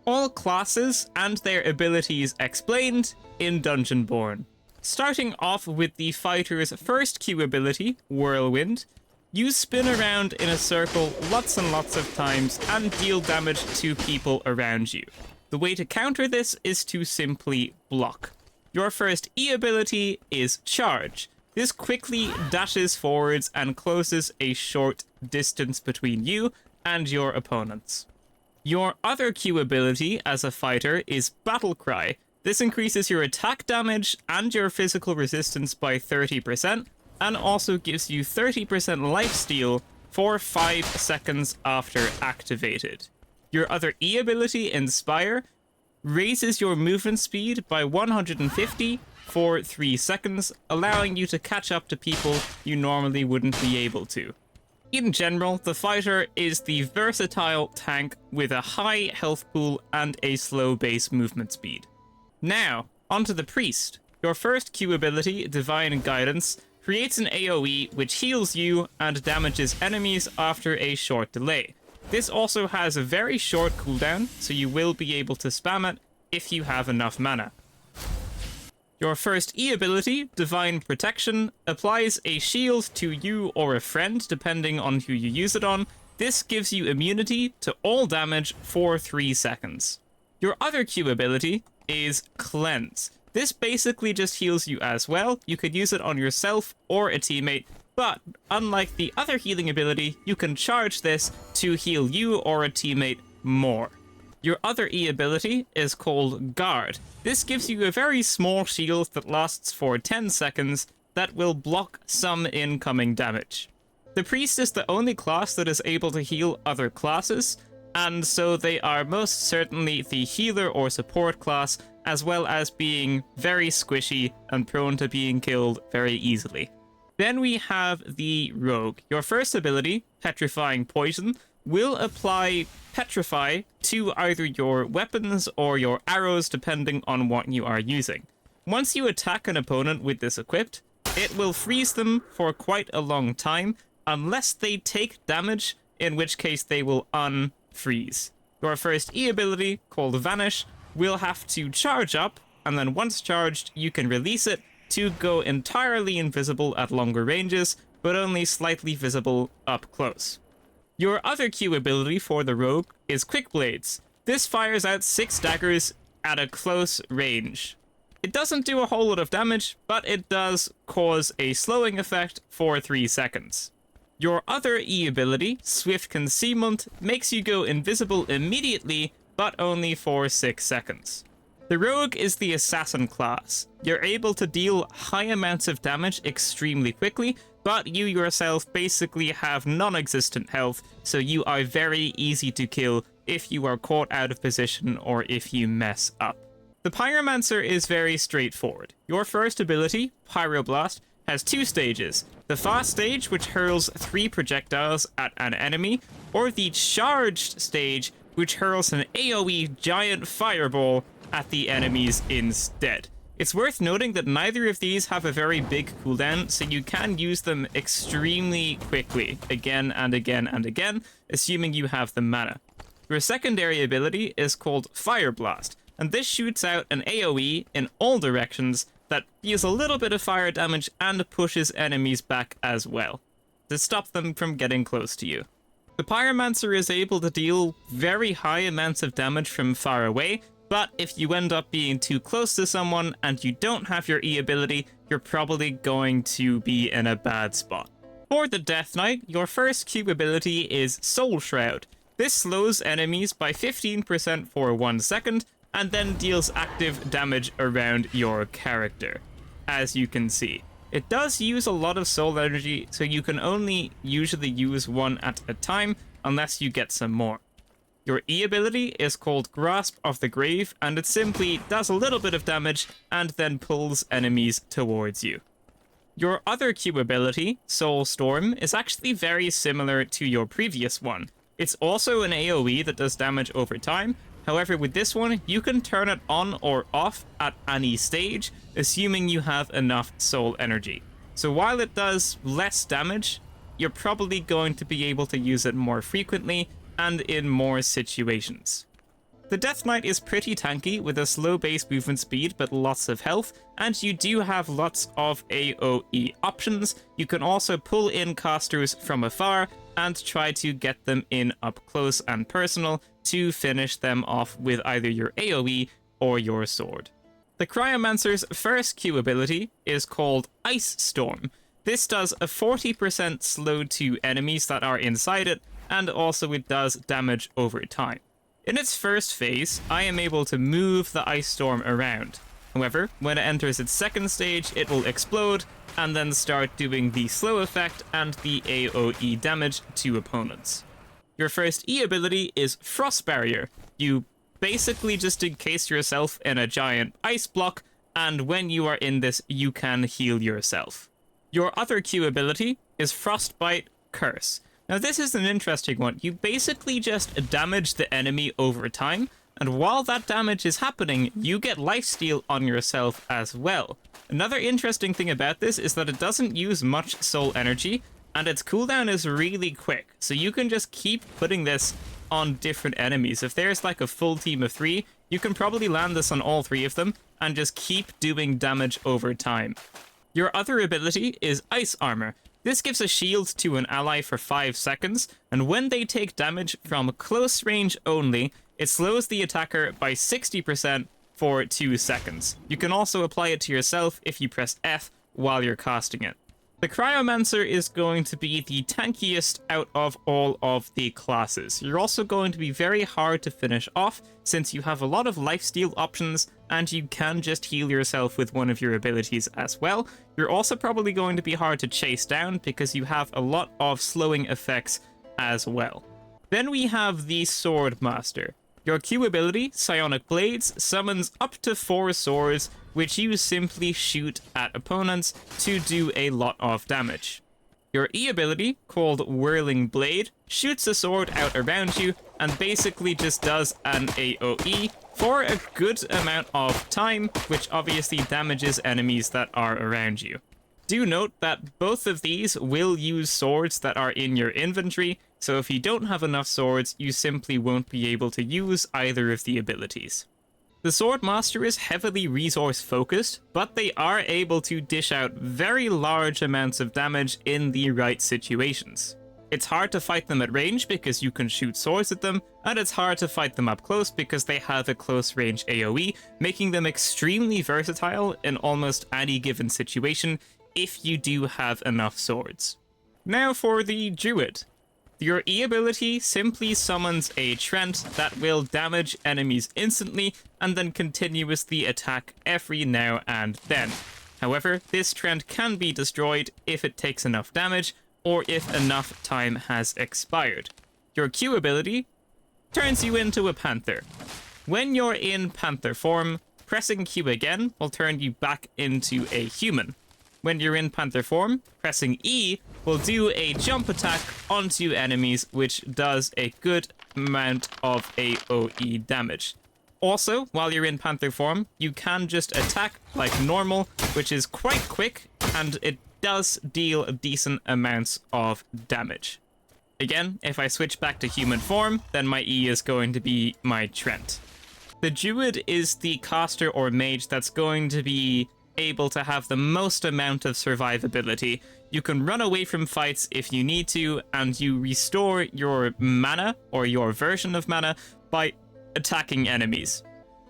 all classes and their abilities explained in Dungeonborne. Starting off with the fighter's first Q ability, Whirlwind, you spin around in a circle lots and lots of times and deal damage to people around you. The way to counter this is to simply block. Your first E ability is Charge. This quickly dashes forwards and closes a short distance between you and your opponents. Your other Q ability as a fighter is Battle Cry. This increases your attack damage and your physical resistance by 30%, and also gives you 30% lifesteal for 5 seconds after activated. Your other E ability, Inspire, raises your movement speed by 150 for 3 seconds, allowing you to catch up to people you normally wouldn't be able to. In general, the fighter is the versatile tank with a high health pool and a slow base movement speed. Now, onto the priest. Your first Q ability, Divine Guidance, creates an AoE which heals you and damages enemies after a short delay. This also has a very short cooldown, so you will be able to spam it if you have enough mana. Your first E ability, Divine Protection, applies a shield to you or a friend, depending on who you use it on. This gives you immunity to all damage for 3 seconds. Your other Q ability is Cleanse. This basically just heals you as well. You could use it on yourself or a teammate, but unlike the other healing ability, you can charge this to heal you or a teammate more. Your other E ability is called Guard. This gives you a very small shield that lasts for 10 seconds that will block some incoming damage. The Priest is the only class that is able to heal other classes, and so they are most certainly the healer or support class, as well as being very squishy and prone to being killed very easily. Then we have the Rogue. Your first ability, Petrifying Poison, will apply Petrify to either your weapons or your arrows, depending on what you are using. Once you attack an opponent with this equipped, it will freeze them for quite a long time, unless they take damage, in which case they will unfreeze. Your first E ability, called Vanish, will have to charge up, and then once charged, you can release it to go entirely invisible at longer ranges, but only slightly visible up close. Your other Q ability for the Rogue is Quick Blades. This fires out 6 daggers at a close range. It doesn't do a whole lot of damage, but it does cause a slowing effect for 3 seconds. Your other E ability, Swift Concealment, makes you go invisible immediately, but only for 6 seconds. The Rogue is the Assassin class. You're able to deal high amounts of damage extremely quickly, but you yourself basically have non-existent health, so you are very easy to kill if you are caught out of position or if you mess up. The Pyromancer is very straightforward. Your first ability, Pyroblast, has 2 stages. The fast stage, which hurls 3 projectiles at an enemy, or the charged stage, which hurls an AoE giant fireball at the enemies instead. It's worth noting that neither of these have a very big cooldown, so you can use them extremely quickly, again and again and again, assuming you have the mana. Your secondary ability is called Fire Blast, and this shoots out an AoE in all directions that deals a little bit of fire damage and pushes enemies back as well, to stop them from getting close to you. The Pyromancer is able to deal very high amounts of damage from far away, but if you end up being too close to someone and you don't have your E ability, you're probably going to be in a bad spot. For the Death Knight, your first Q ability is Soul Shroud. This slows enemies by 15% for 1 second, and then deals active damage around your character, as you can see. It does use a lot of soul energy, so you can only usually use 1 at a time, unless you get some more. Your E ability is called Grasp of the Grave, and it simply does a little bit of damage and then pulls enemies towards you. Your other Q ability, Soul Storm, is actually very similar to your previous one. It's also an AoE that does damage over time. However, with this one, you can turn it on or off at any stage, assuming you have enough soul energy. So while it does less damage, you're probably going to be able to use it more frequently and in more situations. The Death Knight is pretty tanky with a slow base movement speed but lots of health, and you do have lots of AoE options. You can also pull in casters from afar and try to get them in up close and personal to finish them off with either your AoE or your sword. The Cryomancer's first Q ability is called Ice Storm. This does a 40% slow to enemies that are inside it, and also it does damage over time. In its first phase, I am able to move the Ice Storm around. However, when it enters its second stage, it will explode and then start doing the slow effect and the AoE damage to opponents. Your first E ability is Frost Barrier. You basically just encase yourself in a giant ice block, and when you are in this, you can heal yourself. Your other Q ability is Frostbite Curse. Now this is an interesting one. You basically just damage the enemy over time, and while that damage is happening, you get lifesteal on yourself as well. Another interesting thing about this is that it doesn't use much soul energy, and its cooldown is really quick, so you can just keep putting this on different enemies. If there's like a full team of 3, you can probably land this on all 3 of them, and just keep doing damage over time. Your other ability is Ice Armor. This gives a shield to an ally for 5 seconds, and when they take damage from close range only, it slows the attacker by 60% for 2 seconds. You can also apply it to yourself if you press F while you're casting it. The Cryomancer is going to be the tankiest out of all of the classes. You're also going to be very hard to finish off since you have a lot of lifesteal options and you can just heal yourself with one of your abilities as well. You're also probably going to be hard to chase down because you have a lot of slowing effects as well. Then we have the Swordmaster. Your Q ability, Psionic Blades, summons up to 4 swords, which you simply shoot at opponents to do a lot of damage. Your E ability, called Whirling Blade, shoots a sword out around you and basically just does an AoE for a good amount of time, which obviously damages enemies that are around you. Do note that both of these will use swords that are in your inventory, so if you don't have enough swords, you simply won't be able to use either of the abilities. The Swordmaster is heavily resource focused, but they are able to dish out very large amounts of damage in the right situations. It's hard to fight them at range because you can shoot swords at them, and it's hard to fight them up close because they have a close range AoE, making them extremely versatile in almost any given situation if you do have enough swords. Now for the Druid. Your E ability simply summons a Trent that will damage enemies instantly and then continuously attack every now and then. However, this Trent can be destroyed if it takes enough damage or if enough time has expired. Your Q ability turns you into a panther. When you're in panther form, pressing Q again will turn you back into a human. When you're in panther form, pressing E will do a jump attack onto enemies, which does a good amount of AoE damage. Also, while you're in panther form, you can just attack like normal, which is quite quick, and it does deal decent amounts of damage. Again, if I switch back to human form, then my E is going to be my Trent. The Druid is the caster or mage that's going to be able to have the most amount of survivability. You can run away from fights if you need to, and you restore your mana, or your version of mana, by attacking enemies.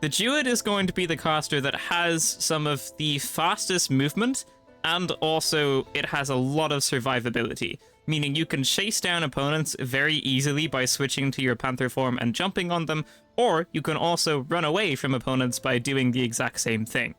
The Druid is going to be the caster that has some of the fastest movement, and also it has a lot of survivability, meaning you can chase down opponents very easily by switching to your panther form and jumping on them, or you can also run away from opponents by doing the exact same thing.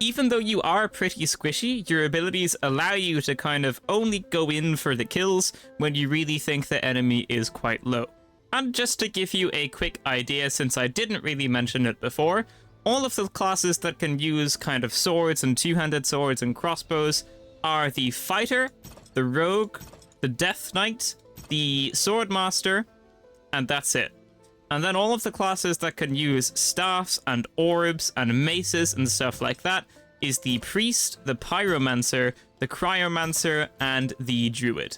Even though you are pretty squishy, your abilities allow you to kind of only go in for the kills when you really think the enemy is quite low. And just to give you a quick idea, since I didn't really mention it before, all of the classes that can use kind of swords and two-handed swords and crossbows are the Fighter, the Rogue, the Death Knight, the Swordmaster, and that's it. And then all of the classes that can use staffs and orbs and maces and stuff like that is the Priest, the Pyromancer, the Cryomancer, and the Druid.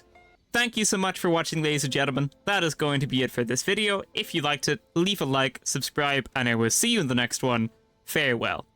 thank you so much for watching, ladies and gentlemen. That is going to be it for this video. If you liked it, leave a like, subscribe, and I will see you in the next one. Farewell.